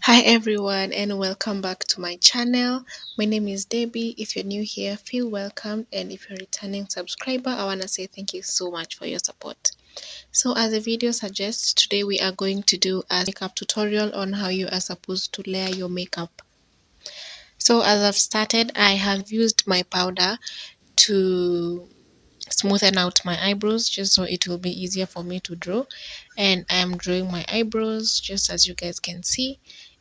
Hi everyone and welcome back to my channel. My name is Debbie. If you're new here, feel welcome, and if you're a returning subscriber, I want to say thank you so much for your support. So as the video suggests, today we are going to do a makeup tutorial on how you are supposed to layer your makeup. So as I've started, I have used my powder to smoothen out my eyebrows just so it will be easier for me to draw, and I am drawing my eyebrows just as you guys can see.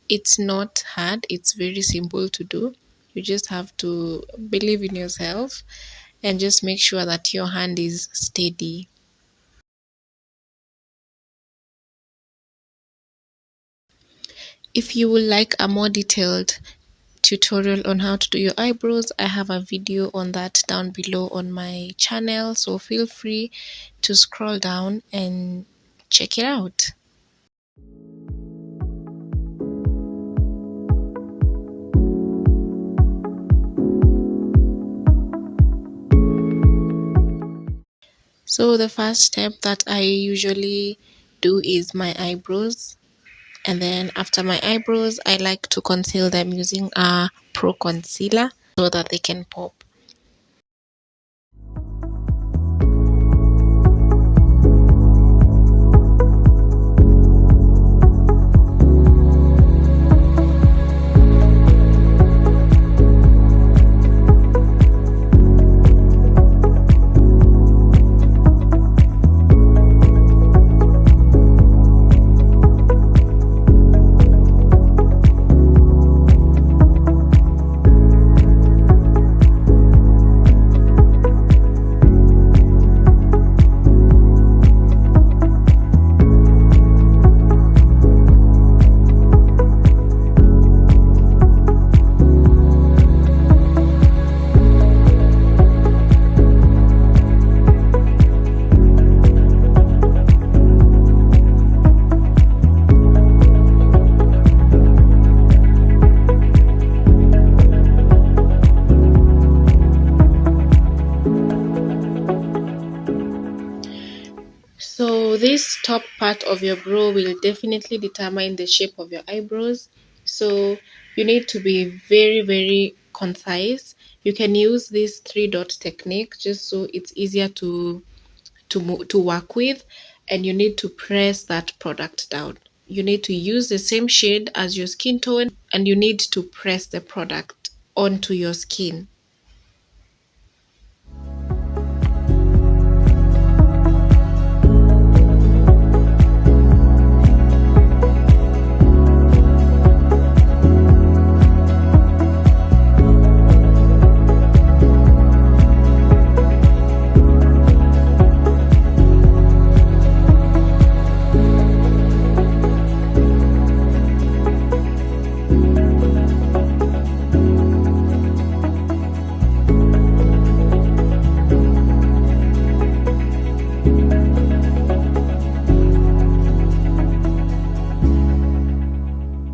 It's not hard, it's very simple to do. You just have to believe in yourself and just make sure that your hand is steady. If you would like a more detailed tutorial on how to do your eyebrows, I have a video on that down below on my channel, so feel free to scroll down and check it out. So the first step that I usually do is my eyebrows, and then after my eyebrows I like to conceal them using a pro concealer so that they can pop. So this top part of your brow will definitely determine the shape of your eyebrows. So you need to be very concise. You can use this 3 dot technique just so it's easier to work with, and you need to press that product down. You need to use the same shade as your skin tone, and you need to press the product onto your skin.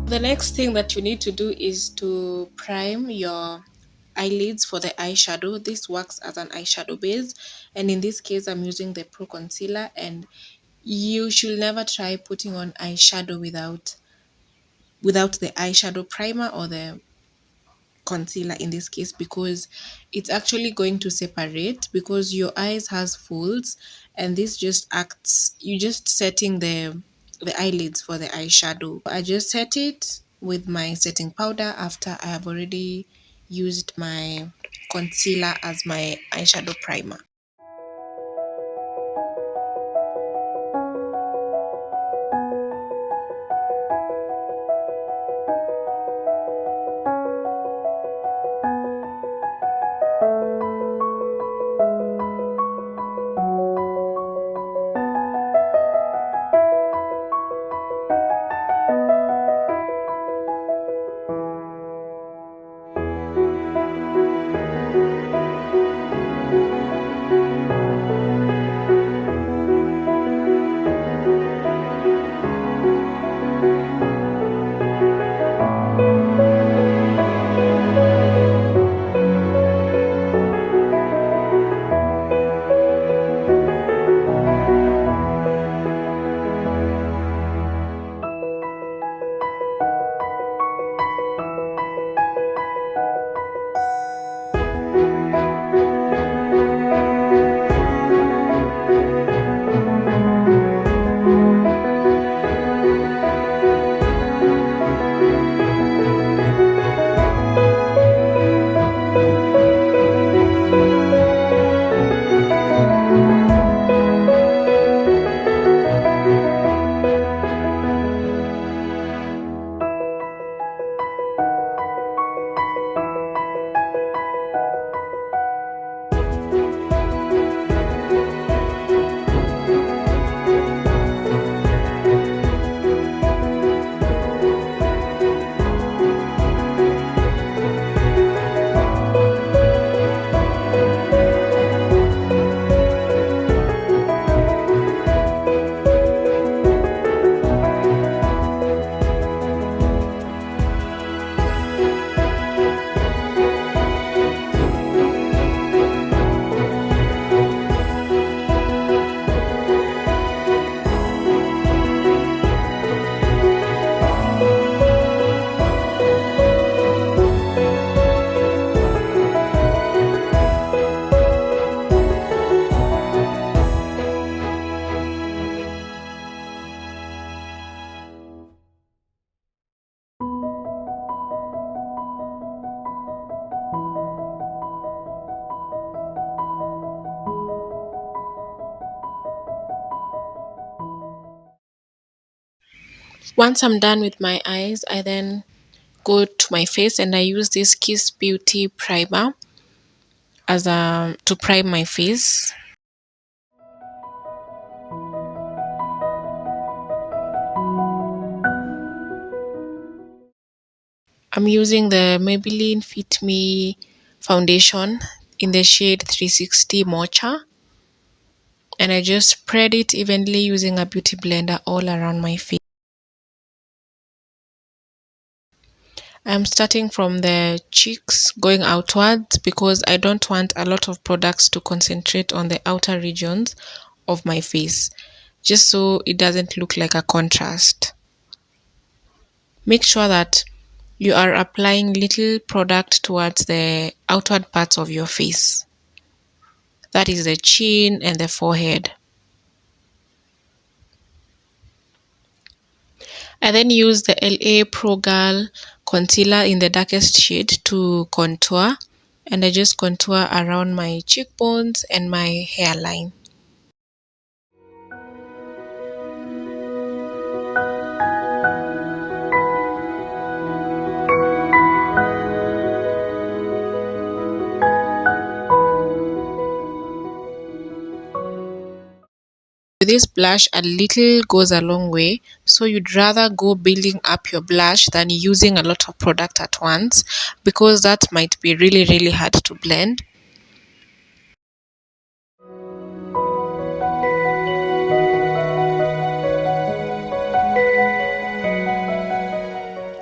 The next thing that you need to do is to prime your eyelids for the eyeshadow. This works as an eyeshadow base, and in this case I'm using the pro concealer, and you should never try putting on eyeshadow without the eyeshadow primer or the concealer in this case, because it's actually going to separate because your eyes has folds, and this just acts, you just setting the eyelids for the eyeshadow. I just set it with my setting powder after I have already used my concealer as my eyeshadow primer. Once I'm done with my eyes, I then go to my face and I use this Kiss Beauty primer as a to prime my face. I'm using the Maybelline Fit Me foundation in the shade 360 Mocha, and I just spread it evenly using a beauty blender all around my face. I'm starting from the cheeks going outwards because I don't want a lot of products to concentrate on the outer regions of my face, just so it doesn't look like a contrast. Make sure that you are applying little product towards the outward parts of your face. That is the chin and the forehead. I then use the LA Pro Girl concealer in the darkest shade to contour, and I just contour around my cheekbones and my hairline. With this blush, a little goes a long way, so you'd rather go building up your blush than using a lot of product at once, because that might be really hard to blend.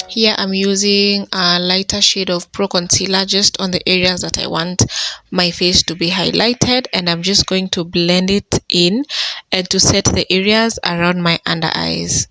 Here I'm using a lighter shade of Pro Concealer just on the areas that I want my face to be highlighted, and I'm just going to blend it in and to set the areas around my under eyes.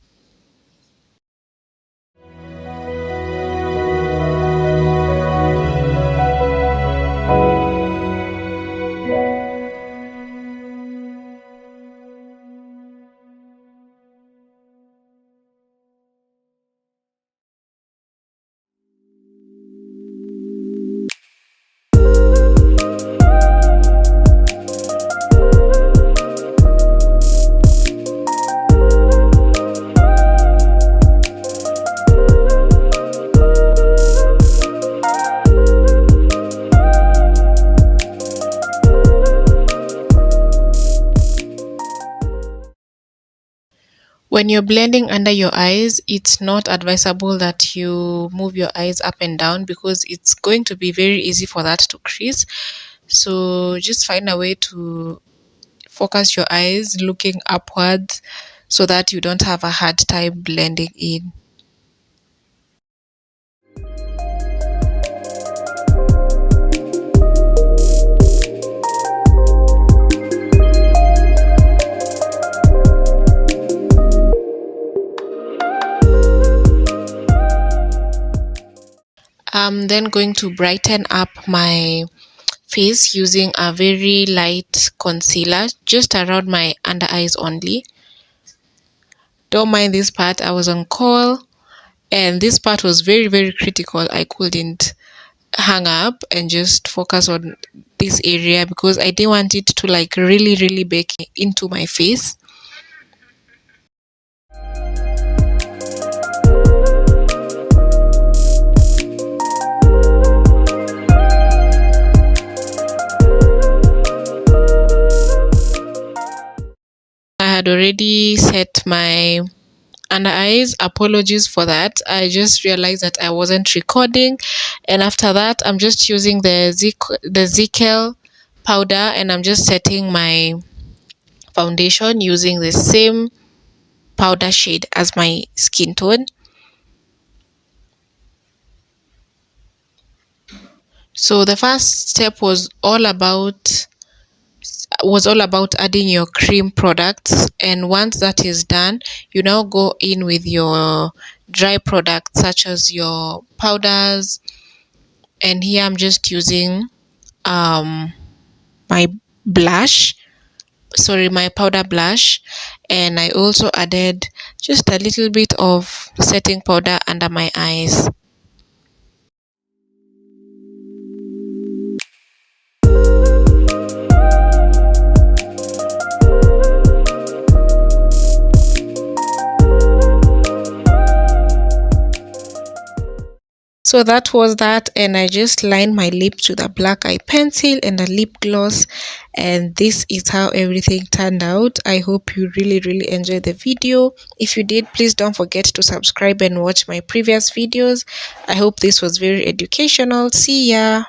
When you're blending under your eyes, it's not advisable that you move your eyes up and down because it's going to be very easy for that to crease. So just find a way to focus your eyes looking upwards so that you don't have a hard time blending in. I'm then going to brighten up my face using a very light concealer just around my under eyes only. Don't mind this part, I was on call and this part was very critical. I couldn't hang up and just focus on this area because I didn't want it to like really bake into my face. I had already set my under eyes. Apologies for that. I just realized that I wasn't recording, and after that I'm just using the Zickel powder and I'm just setting my foundation using the same powder shade as my skin tone. So the first step was all about adding your cream products, and once that is done, you now go in with your dry products such as your powders. And here I'm just using my my powder blush, and I also added just a little bit of setting powder under my eyes. So that was that, and I just lined my lips with a black eye pencil and a lip gloss, and this is how everything turned out. I hope you really enjoyed the video. If you did, please don't forget to subscribe and watch my previous videos. I hope this was very educational. See ya.